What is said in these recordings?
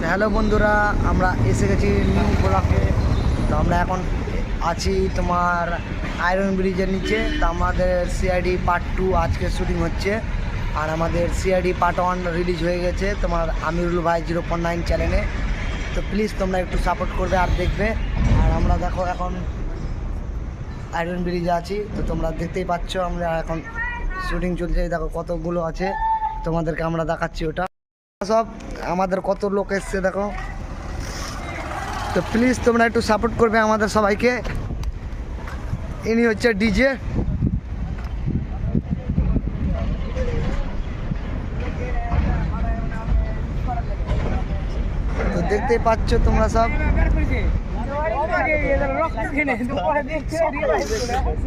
Hello বন্ধুরা, আমরা এসে গেছি নিউ ব্লকে। তো আমরা এখন আছি তোমার আয়রন ব্রিজের নিচে। তো আমাদের সিআইডি পার্ট 2 আজকে শুটিং হচ্ছে, আর আমাদের সিআইডি পার্ট 1 রিলিজ হয়ে গেছে তোমার আমিরুল ভাই 0.9 চ্যানেলে। তো প্লিজ তোমরা একটু সাপোর্ট করবে আর দেখবে। আর আমরা দেখো এখন আয়রন ব্রিজে আছি, তো তোমরা দেখতেই পাচ্ছ আমরা এখন শুটিং চলছে। দেখো কতগুলো আছে, তোমাদেরকে আমরা দেখাচ্ছি ওটা সব আমাদের কত লোক এসছে দেখো। তো প্লিজ তোমরা একটু সাপোর্ট করবে আমাদের সবাইকে। ইনি হচ্ছে ডিজে। তো দেখতেই পাচ্ছ তোমরা সব।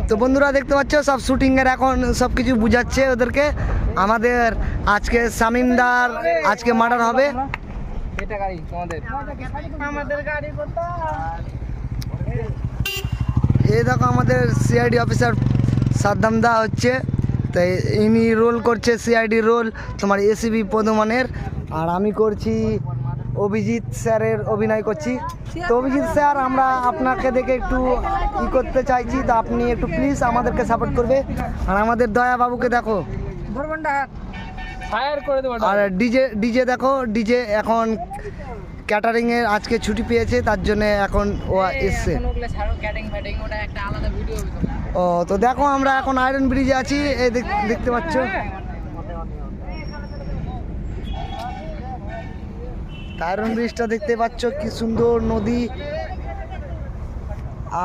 তো বন্ধুরা দেখতে পাচ্ছ সব শুটিংয়ের এখন সব কিছু বুঝাচ্ছে ওদেরকে। আমাদের আজকে শামিমদার আজকে মার্ডার হবে। এই দেখো আমাদের সিআইডি অফিসার সাদ্দাম দা হচ্ছে, তাই ইনি রোল করছে সিআইডি রোল তোমার এসিবি পদমানের। আর আমি করছি অভিজিৎ স্যারের অভিনয় করছি। তো অভিজিৎ স্যার, আমরা আপনাকে দেখে একটু করতে চাইছি, তো আপনি একটু প্লিজ আমাদেরকে সাপোর্ট করবে। আর আমাদের দয়া বাবুকে দেখো, আর ডিজে দেখো, ডিজে এখন ক্যাটারিংয়ের আজকে ছুটি পেয়েছে, তার জন্য এখন ও এসছে। ও তো দেখো আমরা এখন আয়রন ব্রিজে আছি, এই দেখতে পাচ্ছ। আয়রন ব্রিজটা দেখতে পাচ্ছ কি সুন্দর নদী,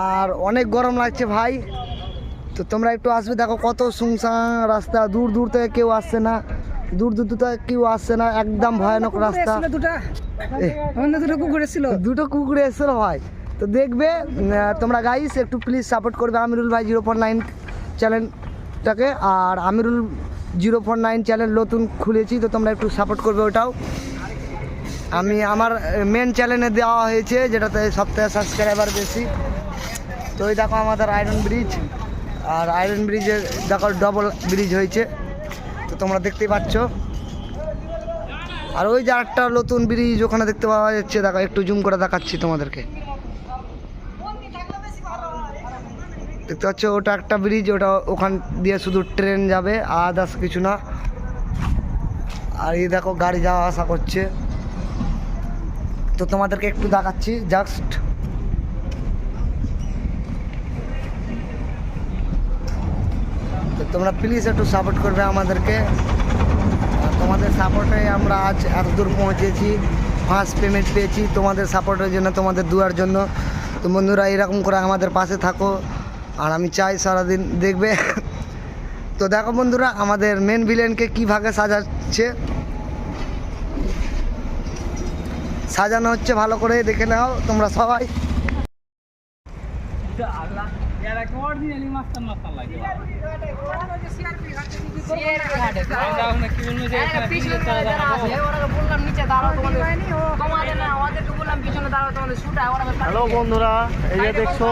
আর অনেক গরম লাগছে ভাই। তো তোমরা একটু আসবে, দেখো কত শুনশান রাস্তা, দূর দূর থেকে কেউ আসছে না, দূর দূর থেকে কেউ আসছে না, একদম ভয়ানক রাস্তা। দুটো কুকুর এসেছিল ভাই। তো দেখবে তোমরা গাইস, একটু প্লিজ সাপোর্ট করবে আমিরুল ভাই 0.9 চ্যানেলটাকে। আর আমিরুল 0.9 চ্যানেল নতুন খুলেছি, তো তোমরা একটু সাপোর্ট করবে ওটাও। আমি আমার মেন চ্যানেলে দেওয়া হয়েছে, যেটাতে সপ্তাহে সাবস্ক্রাইবার বেশি। তো ওই দেখো আমাদের আয়রন ব্রিজ, আর আয়রন ব্রিজের দেখো ডবল ব্রিজ হয়েছে, তো তোমরা দেখতেই পাচ্ছ। আর ওই যে একটা নতুন ব্রিজ ওখানে দেখতে পাওয়া যাচ্ছে, দেখো একটু জুম করে দেখাচ্ছি তোমাদেরকে। দেখতে পাচ্ছ ওটা একটা ব্রিজ, ওটা ওখান দিয়ে শুধু ট্রেন যাবে, আদার্স কিছু না। আর এই দেখো গাড়ি যাওয়া আসা করছে, তো তোমাদেরকে একটু দেখাচ্ছি জাস্ট। তো তোমরা প্লিজ একটু সাপোর্ট করবে আমাদেরকে। তোমাদের সাপোর্টে আমরা আজ এত দূর পৌঁছেছি, ফার্স্ট পেমেন্ট পেয়েছি তোমাদের সাপোর্টের জন্য, তোমাদের দুয়ার জন্য। তো বন্ধুরা এরকম করে আমাদের পাশে থাকো, আর আমি চাই সারাদিন দেখবে। তো দেখো বন্ধুরা আমাদের মেন ভিলেনকে কীভাবে সাজাচ্ছে, সাজানো হচ্ছে ভালো করে দেখে নাও তোমরা সবাই। হ্যালো বন্ধুরা, এই যে দেখছো